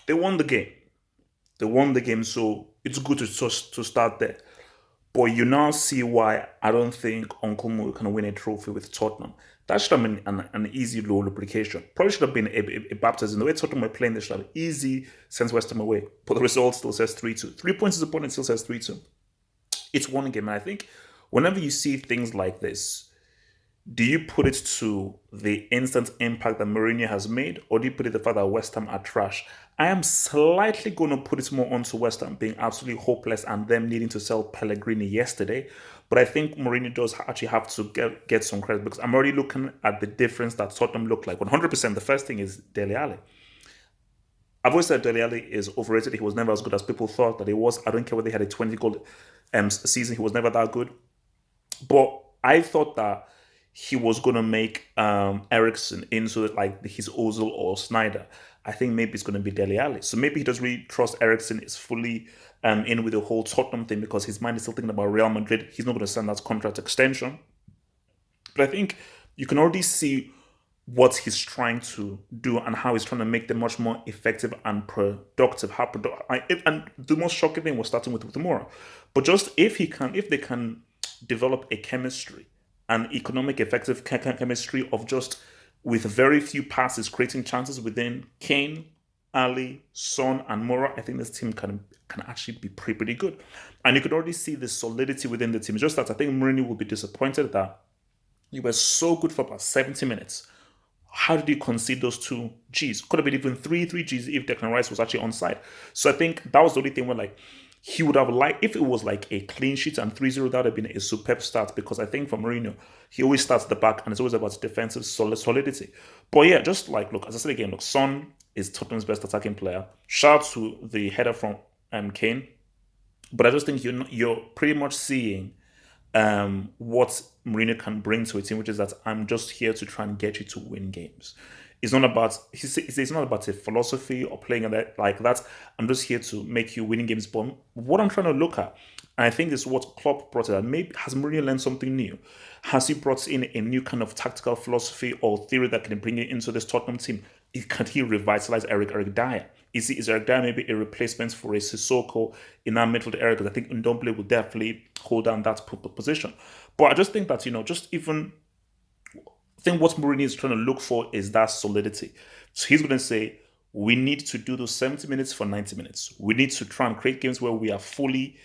They won the game. They won the game, so it's good to start there. But you now see why I don't think Uncle Mo can win a trophy with Tottenham. That should have been an easy low lubrication. Probably should have been a baptism. The way Tottenham were playing, they should have easy sends West Ham away. But the result still says 3-2. 3 points is opponent still says 3-2. It's one game. And I think whenever you see things like this, do you put it to the instant impact that Mourinho has made, or do you put it to the fact that West Ham are trash? I am slightly going to put it more onto West Ham being absolutely hopeless and them needing to sell Pellegrini yesterday. But I think Mourinho does actually have to get some credit because I'm already looking at the difference that Tottenham look like. 100%. The first thing is Dele Alli. I've always said Dele Alli is overrated. He was never as good as people thought that he was. I don't care whether he had a 20 goal season. He was never that good. But I thought that he was going to make Ericsson into like his Ozil or Snyder. I think maybe it's going to be Dele Alli. So maybe he doesn't really trust Ericsson is fully in with the whole Tottenham thing because his mind is still thinking about Real Madrid. He's not going to sign that contract extension. But I think you can already see what he's trying to do and how he's trying to make them much more effective and productive. And the most shocking thing was starting with Mora. But just if they can develop a chemistry, an economic effective chemistry of just with very few passes creating chances within Kane, Ali, Son, and Mora, I think this team can actually be pretty good. And you could already see the solidity within the team. Just that I think Mourinho will be disappointed that you were so good for about 70 minutes. How did you concede those two G's? Could have been even three G's if Declan Rice was actually onside. So I think that was the only thing where like he would have liked if it was like a clean sheet and 3-0, that would have been a superb start because I think for Mourinho, he always starts at the back and it's always about defensive solidity. But yeah, just like look, as I said again, look, Son is Tottenham's best attacking player. Shout out to the header from Kane. But I just think you're pretty much seeing what Mourinho can bring to a team, which is that I'm just here to try and get you to win games. It's not about a philosophy or playing like that. I'm just here to make you winning games. But what I'm trying to look at, and I think this is what Klopp brought it. Maybe has Mourinho learned something new? Has he brought in a new kind of tactical philosophy or theory that can bring it into this Tottenham team? Can he revitalize Eric Dyer? Is Eric Dyer maybe a replacement for a Sissoko in that midfield area? Because I think Ndombele will definitely hold down that position. But I just think that, just even I think what Mourinho is trying to look for is that solidity. So he's going to say, we need to do those 70 minutes for 90 minutes. We need to try and create games where we are fully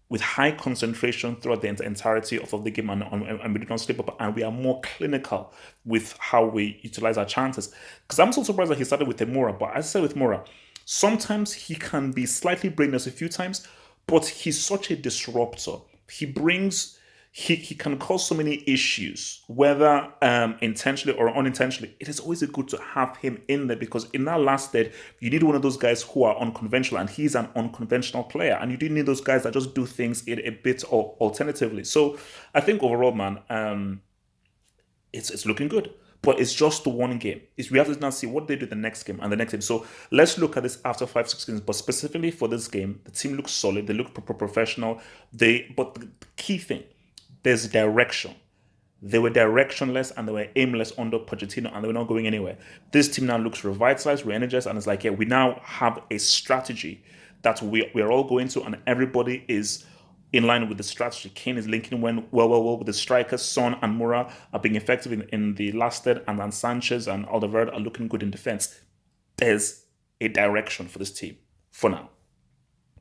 with high concentration throughout the entirety of the game and we do not slip up and we are more clinical with how we utilize our chances. Because I'm so surprised that he started with Mora, but as I said with Mora, sometimes he can be slightly brainless a few times, but he's such a disruptor. He can cause so many issues, whether intentionally or unintentionally. It is always good to have him in there because in that last third, you need one of those guys who are unconventional, and he's an unconventional player. And you do need those guys that just do things a bit or alternatively. So I think overall, man, it's looking good. But it's just the one game. We have to now see what they do the next game and the next game. So let's look at this after 5-6 games. But specifically for this game, the team looks solid. They look professional. But the key thing, there's direction. They were directionless and they were aimless under Pochettino and they were not going anywhere. This team now looks revitalized, re-energized, and it's like, yeah, we now have a strategy that we're all going to, and everybody is in line with the strategy. Kane is linking well with the strikers. Son and Moura are being effective in the last third, and then Sanchez and Alderweireld are looking good in defense. There's a direction for this team for now.